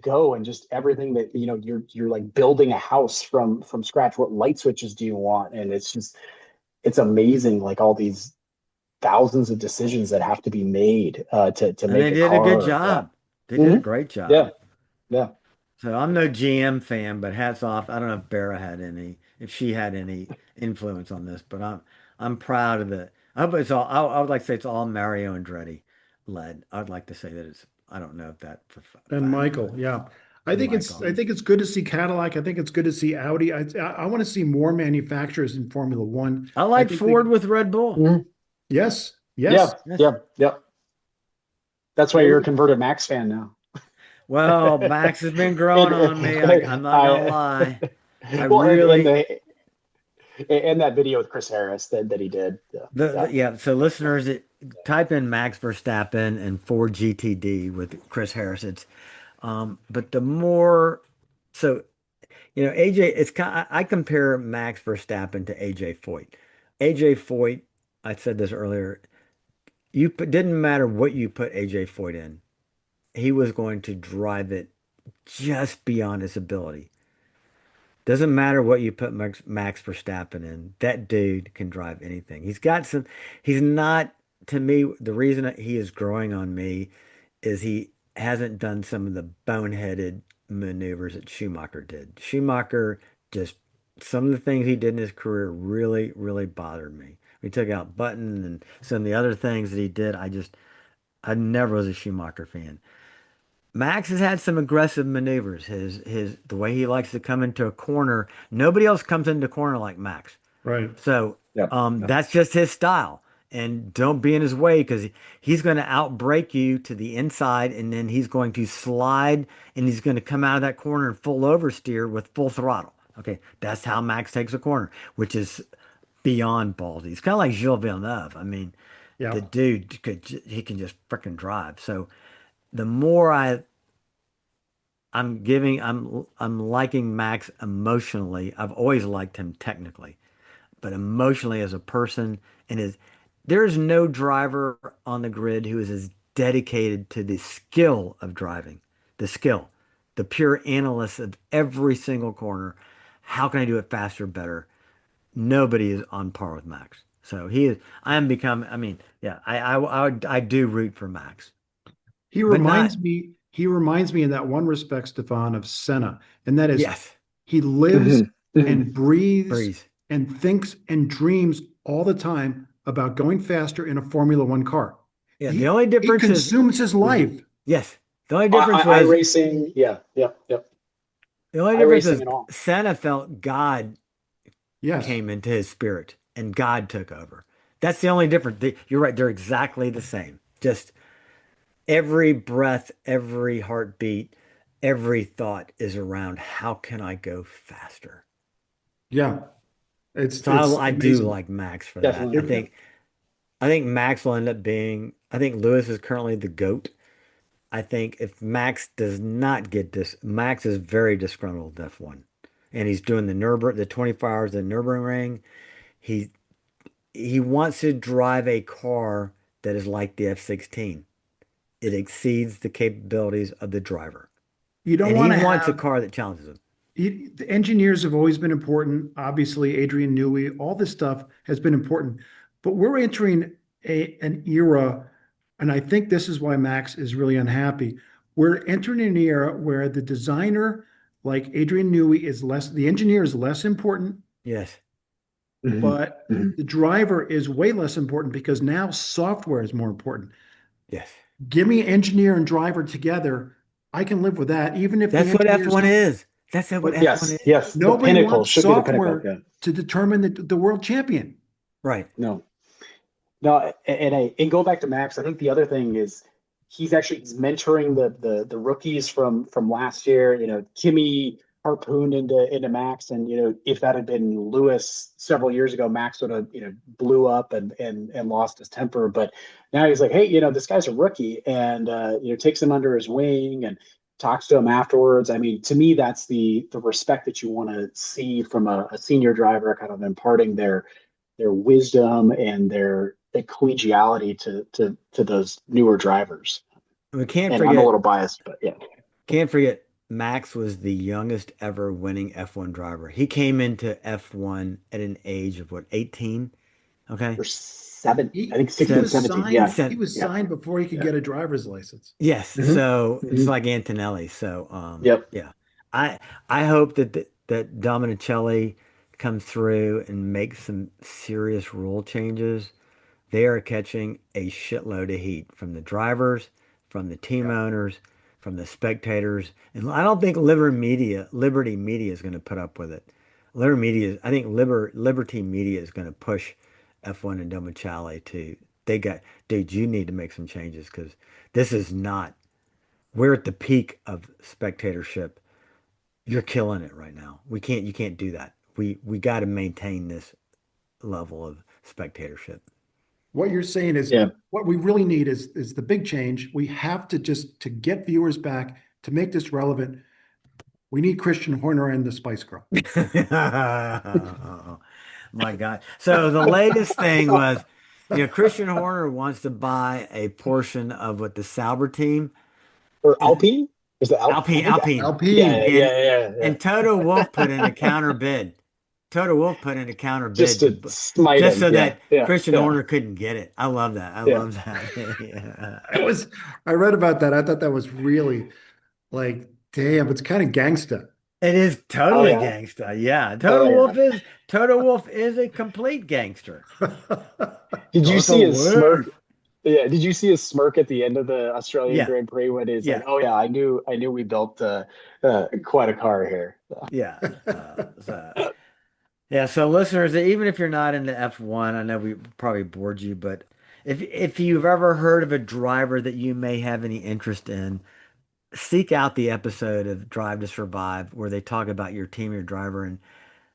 go? And just everything that, you're like building a house from scratch. What light switches do you want? And it's amazing, like all these thousands of decisions that have to be made to And they make a did a good car. Yeah. job. They did a Hmm. great job. Yeah. Yeah. So I'm no GM fan, but hats off. I don't know if Barra had any, if she had any influence on this, but I'm proud of it. I hope it's all. I would like to say it's all Mario Andretti led. I'd like to say that it's. I don't know if that for And fact, Michael, but yeah. I and think it's Michael. I think it's good to see Cadillac. I think it's good to see Audi. I want to see more manufacturers in Formula One. I I like think they Ford with Red Bull. Mhm. yes, yes. Yeah. Yes. Yeah. Yeah. That's why you're a Ford. converted Max fan now. Well, Max has been growing on me. I'm not gonna I lie. I well, and really the and that video with Chris Harris that he did. Yeah. Yeah. yeah. So listeners, type in Max Verstappen and Ford GTD with Chris Harris. It's but the more so AJ, it's kind. I compare Max Verstappen to AJ Foyt. AJ Foyt, I said this earlier. Didn't matter what you put AJ Foyt in, he was going to drive it just beyond his ability. Doesn't matter what you put Max Verstappen in. That dude can drive anything. He's got some. He's not, to me, the reason that he is growing on me is he hasn't done some of the boneheaded maneuvers that Schumacher did. Schumacher just, some of the things he did in his career really, really bothered me. We took out Button and some of the other things that he did. I never was a Schumacher fan. Max has had some aggressive maneuvers. The way he likes to come into a corner. Nobody else comes into a corner like Max. Right. So Yeah. Yeah. that's just his style. And don't be in his way because he's going to outbrake you to the inside and then he's going to slide and he's going to come out of that corner and full oversteer with full throttle. Okay, that's how Max takes a corner, which is beyond ballsy. He's kind of like Gilles Villeneuve. I mean, the Yeah. dude he can just freaking drive. So the more I'm liking Max emotionally. I've always liked him technically, but emotionally as a person and there's no driver on the grid who is as dedicated to the skill of driving, the skill, the pure analyst of every single corner. How can I do it faster, better? Nobody is on par with Max. So he is. I am become. I mean, yeah. I do root for Max, He but not. reminds me, he reminds me in that one respect, Stefan, of Senna, and that is Yes, he lives Mhm. Mhm. and breathes Breeze. and thinks and dreams all the time about going faster in a Formula One car. Yeah. The He only it difference is consumes his Mhm. life. yes. The only difference was iRacing, yeah, yep, yep. the only difference iRacing was and all. Santa felt God Yes. came into his spirit and God took over. That's the only difference. You're right. They're exactly the same. Just every breath, every heartbeat, every thought is around how can I go faster? Yeah. It's So it's I do amazing. like Max for that. Definitely. I think Max will end up being, I think Lewis is currently the GOAT. I think if Max does not get this, Max is very disgruntled with F1. And he's doing the 24 hours of the Nürburgring. He he wants to drive a car that is like the F-16. It exceeds the capabilities of the driver. You don't And he want to wants a have car that challenges him. the engineers have always been important. Obviously, Adrian Newey, all this stuff has been important. But we're entering an era, and I think this is why Max is really unhappy. We're entering an era where the designer, like Adrian Newey, is less, the engineer is less important, Yes. Mhm. but Mhm. the driver is way less important because now software is more important. Yes. Give me engineer and driver together. I can live with that, even if the That's what engineers F1 is. That's what but F1 Yes, is. yes. The nobody pinnacle wants should be the pinnacle. software Yeah. to determine the world champion. Right. No. No, and go back to Max. I think the other thing is he's mentoring the rookies from last year. You know, Kimmy harpooned into Max, and if that had been Lewis several years ago, Max would have blew up and lost his temper. But now he's like, hey, this guy's a rookie, and takes him under his wing and talks to him afterwards. I mean, to me, that's the respect that you want to see from a senior driver, kind of imparting their wisdom and their collegiality to those newer drivers. We can't And I'm a forget little biased, but yeah, Can't forget, Max was the youngest ever winning F1 driver. He came into F1 at an age of what, 18? Okay. or seven, I He think he 16, was 17. signed Yeah, Said, he was yeah, signed before he could yeah. get a driver's license. yes. Hmm. So it's Hmm. like Antonelli. So, Yep. yeah. I I hope that Dominicelli comes through and makes some serious rule changes. They are catching a shitload of heat from the drivers, from the team Yeah. owners, from the spectators, and I don't think Liberty Media is going to put up with it. I think Liberty Media is going to push F1 and Dominicali to. They got, dude, you need to make some changes because this is not. We're at the peak of spectatorship. You're killing it right now. You can't do that. We got to maintain this level of spectatorship. What you're saying is Yeah. what we really need is the big change. We have to just to get viewers back to make this relevant. We need Christian Horner and the Spice Girl. My God. So the latest thing was, Christian Horner wants to buy a portion of what the Sauber team Or is Alpine? Is it Alpine? I think Alpine. Alpine. yeah, And yeah, yeah, yeah. Toto Wolff put in a counter bid. Toto Wolff put in a counter Just bid to smite just him. so Yeah, that yeah, Christian yeah, Horner couldn't get it. I love that. I yeah. love that. Yeah. I was I read about that. I thought that was really like, damn, it's kind of gangsta. It is Oh totally yeah, gangster. Yeah. oh yeah. Toto Wolff is a complete gangster. Did you Toto see his smirk? Wolff. Yeah, did you see his smirk at the end of the Australian Yeah. Grand Prix when he's like, Yeah. "Oh yeah, I knew we built quite a car here." So, Yeah. So listeners, even if you're not into F1, I know we probably bored you, but if you've ever heard of a driver that you may have any interest in, seek out the episode of Drive to Survive where they talk about your team, your driver, and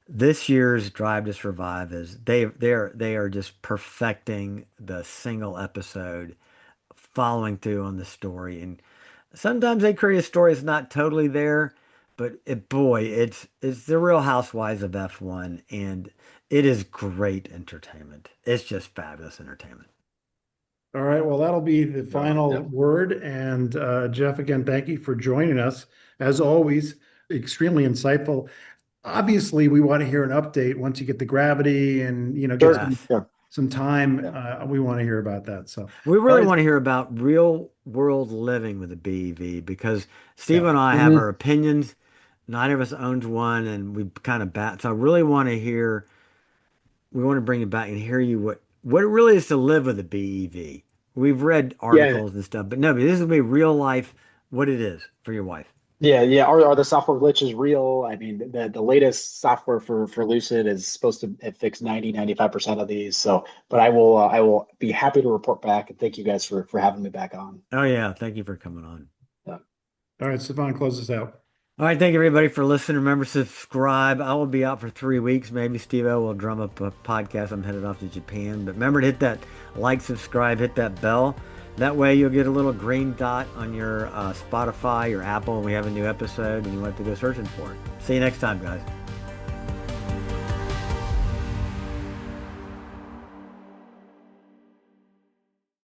this year's Drive to Survive is they are just perfecting the single episode, following through on the story. And sometimes they create a story that's not totally there, but it's the Real Housewives of F1, and it is great entertainment. It's just fabulous entertainment. All right, well, that'll be the so, final yeah. word. And Jeff, again, thank you for joining us. As always, extremely insightful. Obviously, we want to hear an update once you get the gravity and get Sure. Yes. Yeah. some time. Yeah. We want to hear about that. So, We all really right, want to hear about real world living with a BEV because Steve yeah, and I have Hmm. our opinions. Neither of us owns one, and we kind of bat. So I really want to hear. We want to bring it back and hear you what it really is to live with a BEV. We've read Yeah. articles and stuff, but no, but this is gonna be real life. What it is for your wife. Yeah. Yeah. Are the software glitches real? I mean, the latest software for Lucid is supposed to have fixed 90-95% of these. So, but I will be happy to report back and thank you guys for having me back on. Oh yeah, thank you for coming on. Yeah. all right, Stefan, close us out. All right, thank you everybody for listening. Remember, subscribe. I will be out for 3 weeks. Maybe Steve O will drum up a podcast. I'm headed off to Japan. But remember to hit that like, subscribe, hit that bell. That way you'll get a little green dot on your Spotify, your Apple, and we have a new episode and you want to go searching for it. See you next time, guys.